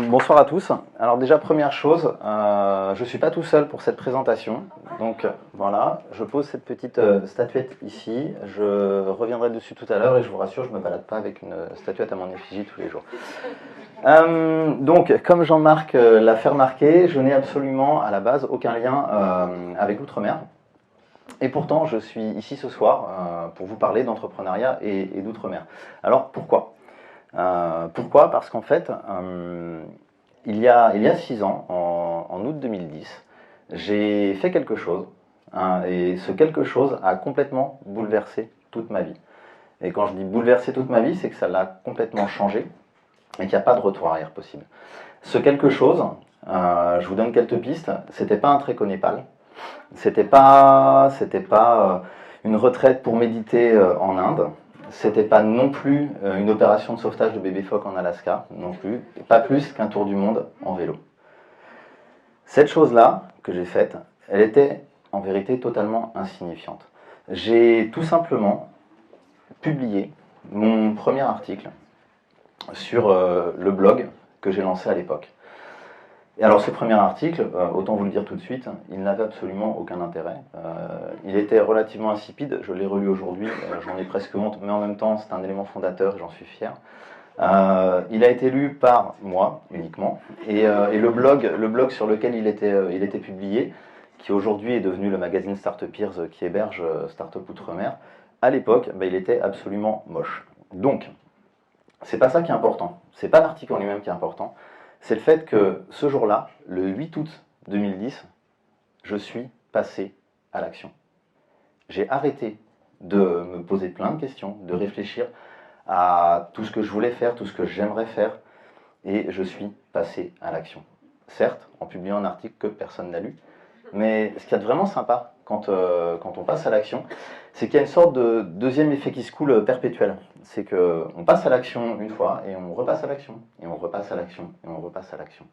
Bonsoir à tous. Alors déjà première chose, je ne suis pas tout seul pour cette présentation. Donc voilà, je pose cette petite statuette ici. Je reviendrai dessus tout à l'heure et je vous rassure, je ne me balade pas avec une statuette à mon effigie tous les jours. Donc comme Jean-Marc l'a fait remarquer, je n'ai absolument à la base aucun lien avec l'outre-mer. Et pourtant je suis ici ce soir pour vous parler d'entrepreneuriat et d'outre-mer. Alors pourquoi ? Pourquoi ? Parce qu'en fait, il y a 6 ans, en août 2010, j'ai fait quelque chose, et ce quelque chose a complètement bouleversé toute ma vie. Et quand je dis bouleverser toute ma vie, c'est que ça l'a complètement changé, et qu'il n'y a pas de retour arrière possible. Ce quelque chose, je vous donne quelques pistes, c'était pas un trek au Népal, c'était pas une retraite pour méditer en Inde, c'était pas non plus une opération de sauvetage de bébés phoques en Alaska, non plus, et pas plus qu'un tour du monde en vélo. Cette chose-là que j'ai faite, elle était en vérité totalement insignifiante. J'ai tout simplement publié mon premier article sur le blog que j'ai lancé à l'époque. Et alors ce premier article, autant vous le dire tout de suite, il n'avait absolument aucun intérêt. Il était relativement insipide, je l'ai relu aujourd'hui, j'en ai presque honte, mais en même temps c'est un élément fondateur et j'en suis fier. Il a été lu par moi uniquement, et le blog sur lequel il était publié, qui aujourd'hui est devenu le magazine Startupeers qui héberge Startup Outre-mer, à l'époque, il était absolument moche. Donc, c'est pas ça qui est important, c'est pas l'article en lui-même qui est important, c'est le fait que ce jour-là, le 8 août 2010, je suis passé à l'action. J'ai arrêté de me poser plein de questions, de réfléchir à tout ce que je voulais faire, tout ce que j'aimerais faire, et je suis passé à l'action. Certes, en publiant un article que personne n'a lu, mais ce qu'il y a de vraiment sympa quand on passe à l'action, c'est qu'il y a une sorte de deuxième effet qui se coule perpétuel. C'est qu'on passe à l'action une fois, et on repasse à l'action, et on repasse à l'action, et on repasse à l'action.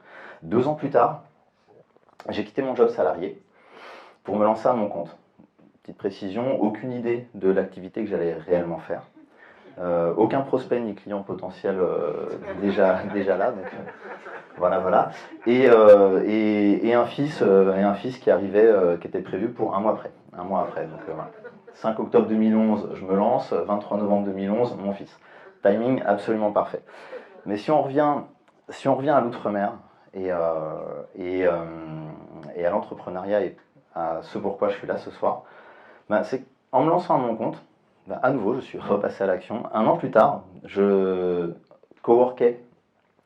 2 ans plus tard, j'ai quitté mon job salarié pour me lancer à mon compte. Petite précision, aucune idée de l'activité que j'allais réellement faire. Aucun prospect ni client potentiel déjà là, donc voilà. Et un fils qui arrivait, qui était prévu pour un mois après. Donc voilà. 5 octobre 2011, je me lance, 23 novembre 2011, mon fils. Timing absolument parfait. Mais si on revient à l'outre-mer et à l'entrepreneuriat et à ce pourquoi je suis là ce soir, c'est qu'en me lançant à mon compte, à nouveau, je suis repassé à l'action. 1 an plus tard, je coworkais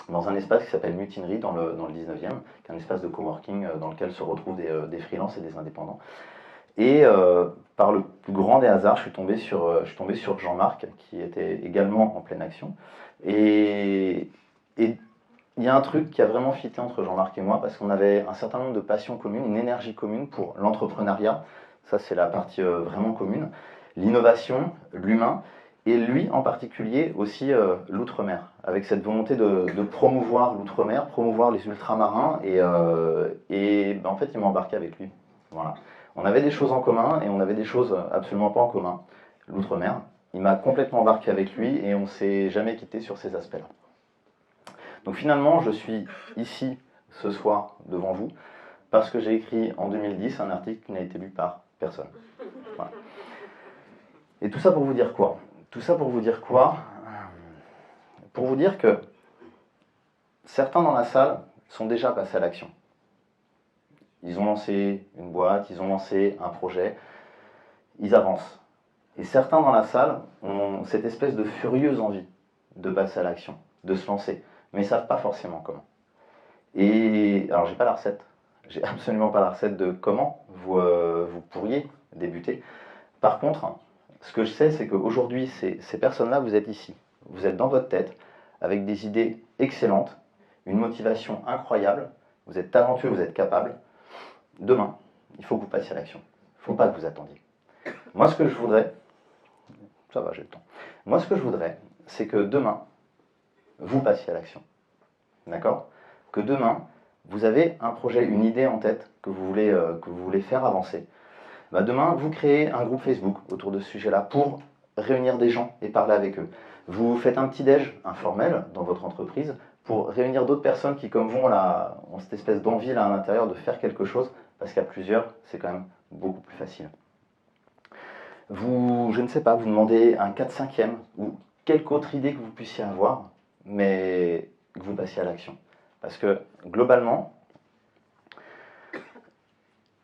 dans un espace qui s'appelle Mutinerie dans le 19e, qui est un espace de coworking dans lequel se retrouvent des freelances et des indépendants. Et par le plus grand des hasards, je suis tombé sur Jean-Marc, qui était également en pleine action. Et il y a un truc qui a vraiment fité entre Jean-Marc et moi, parce qu'on avait un certain nombre de passions communes, une énergie commune pour l'entrepreneuriat. Ça, c'est la partie vraiment commune. L'innovation, l'humain, et lui en particulier aussi l'outre-mer, avec cette volonté de promouvoir l'outre-mer, promouvoir les ultramarins, et en fait il m'a embarqué avec lui. Voilà. On avait des choses en commun et on avait des choses absolument pas en commun. L'outre-mer, il m'a complètement embarqué avec lui et on ne s'est jamais quitté sur ces aspects-là. Donc finalement, je suis ici ce soir devant vous parce que j'ai écrit en 2010 un article qui n'a été lu par personne. Voilà. Et tout ça pour vous dire quoi ? Tout ça pour vous dire quoi ? Pour vous dire que certains dans la salle sont déjà passés à l'action. Ils ont lancé une boîte, ils ont lancé un projet, ils avancent. Et certains dans la salle ont cette espèce de furieuse envie de passer à l'action, de se lancer, mais ils ne savent pas forcément comment. Et alors j'ai pas la recette, j'ai absolument pas la recette de comment vous pourriez débuter. Par contre, ce que je sais, c'est qu'aujourd'hui, ces personnes-là, vous êtes ici. Vous êtes dans votre tête, avec des idées excellentes, une motivation incroyable, vous êtes talentueux, vous êtes capable. Demain, il faut que vous passiez à l'action. Il ne faut pas que vous attendiez. Moi, ce que je voudrais... Ça va, j'ai le temps. Moi, ce que je voudrais, c'est que demain, vous passiez à l'action. D'accord ? Que demain, vous avez un projet, une idée en tête que vous voulez faire avancer. Demain, vous créez un groupe Facebook autour de ce sujet-là pour réunir des gens et parler avec eux. Vous faites un petit déj informel dans votre entreprise pour réunir d'autres personnes qui, comme vous, ont cette espèce d'envie là à l'intérieur de faire quelque chose, parce qu'à plusieurs, c'est quand même beaucoup plus facile. Vous, je ne sais pas, vous demandez un 4/5e ou quelque autre idée que vous puissiez avoir, mais que vous passiez à l'action. Parce que globalement,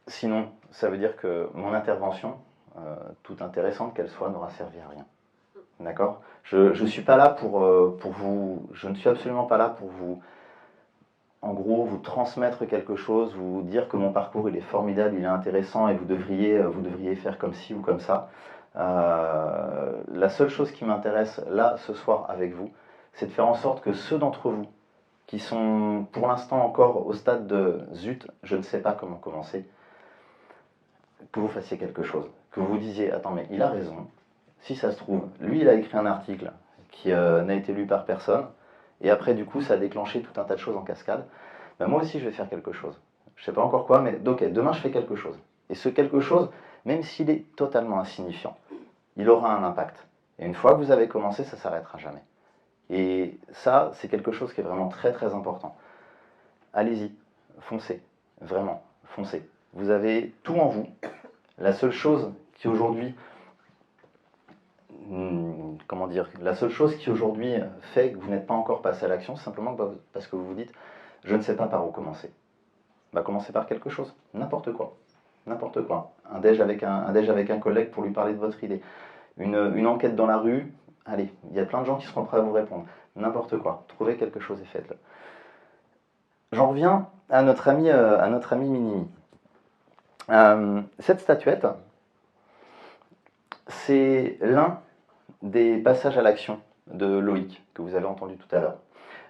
sinon, ça veut dire que mon intervention, toute intéressante qu'elle soit, n'aura servi à rien. D'accord ? Je suis pas là pour vous, je ne suis absolument pas là pour vous, en gros, vous transmettre quelque chose, vous dire que mon parcours il est formidable, il est intéressant et vous devriez faire comme ci ou comme ça. La seule chose qui m'intéresse là, ce soir, avec vous, c'est de faire en sorte que ceux d'entre vous qui sont pour l'instant encore au stade de zut, je ne sais pas comment commencer, que vous fassiez quelque chose, que vous vous disiez, attends mais il a raison, si ça se trouve, lui il a écrit un article qui n'a été lu par personne, et après du coup ça a déclenché tout un tas de choses en cascade, ben, moi aussi je vais faire quelque chose. Je ne sais pas encore quoi, mais ok, demain je fais quelque chose. Et ce quelque chose, même s'il est totalement insignifiant, il aura un impact. Et une fois que vous avez commencé, ça ne s'arrêtera jamais. Et ça, c'est quelque chose qui est vraiment très très important. Allez-y, foncez, vraiment, foncez. Vous avez tout en vous. La seule chose qui aujourd'hui, comment dire, la seule chose qui aujourd'hui fait que vous n'êtes pas encore passé à l'action, c'est simplement parce que vous vous dites, je ne sais pas par où commencer. Bah, commencez par quelque chose, n'importe quoi. N'importe quoi. Un déj avec un collègue pour lui parler de votre idée. Une enquête dans la rue, allez, il y a plein de gens qui seront prêts à vous répondre. N'importe quoi. Trouvez quelque chose et faites-le. J'en reviens à notre ami Minimi. Cette statuette, c'est l'un des passages à l'action de Loïc que vous avez entendu tout à l'heure.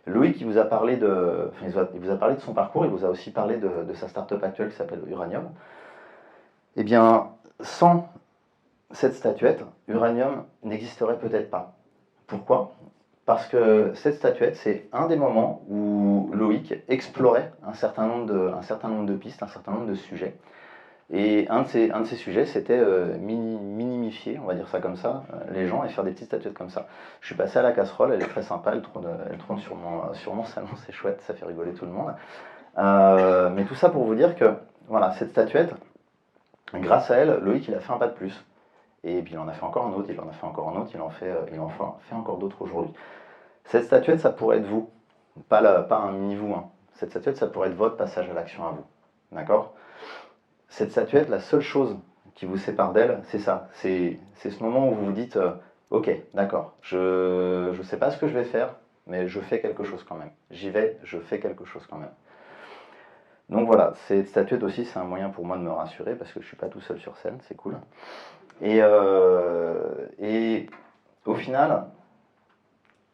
Loïc, il vous a parlé de son parcours, il vous a aussi parlé de sa start-up actuelle qui s'appelle Uranium. Eh bien, sans cette statuette, Uranium n'existerait peut-être pas. Pourquoi ? Parce que cette statuette, c'est un des moments où Loïc explorait un certain nombre de pistes, un certain nombre de sujets. Et un de ces sujets, c'était minimifier, on va dire ça comme ça, les gens et faire des petites statuettes comme ça. Je suis passé à la casserole, elle est très sympa, elle trône sur mon salon, c'est chouette, ça fait rigoler tout le monde. Mais tout ça pour vous dire que, voilà, cette statuette, grâce à elle, Loïc, il a fait un pas de plus. Et puis il en a fait encore un autre, il en a fait encore un autre, il en fait encore d'autres aujourd'hui. Cette statuette, ça pourrait être vous, pas un mini-vous. Hein. Cette statuette, ça pourrait être votre passage à l'action à vous. D'accord ? Cette statuette, la seule chose qui vous sépare d'elle, c'est ça. C'est ce moment où vous vous dites, ok, d'accord, je ne sais pas ce que je vais faire, mais je fais quelque chose quand même. J'y vais, je fais quelque chose quand même. Donc voilà, cette statuette aussi, c'est un moyen pour moi de me rassurer, parce que je ne suis pas tout seul sur scène, c'est cool. Et au final,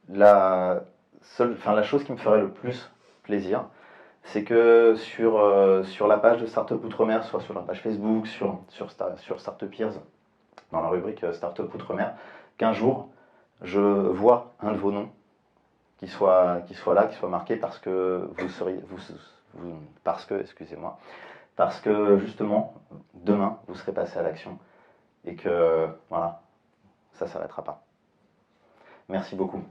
la chose qui me ferait le plus plaisir, c'est que sur la page de Startup Outre-mer, soit sur la page Facebook, sur Startupeers, dans la rubrique Startup Outre-mer, qu'un jour, je vois un de vos noms qui soit là, qui soit marqué parce que parce que justement, demain, vous serez passé à l'action et que, voilà, ça ne s'arrêtera pas. Merci beaucoup.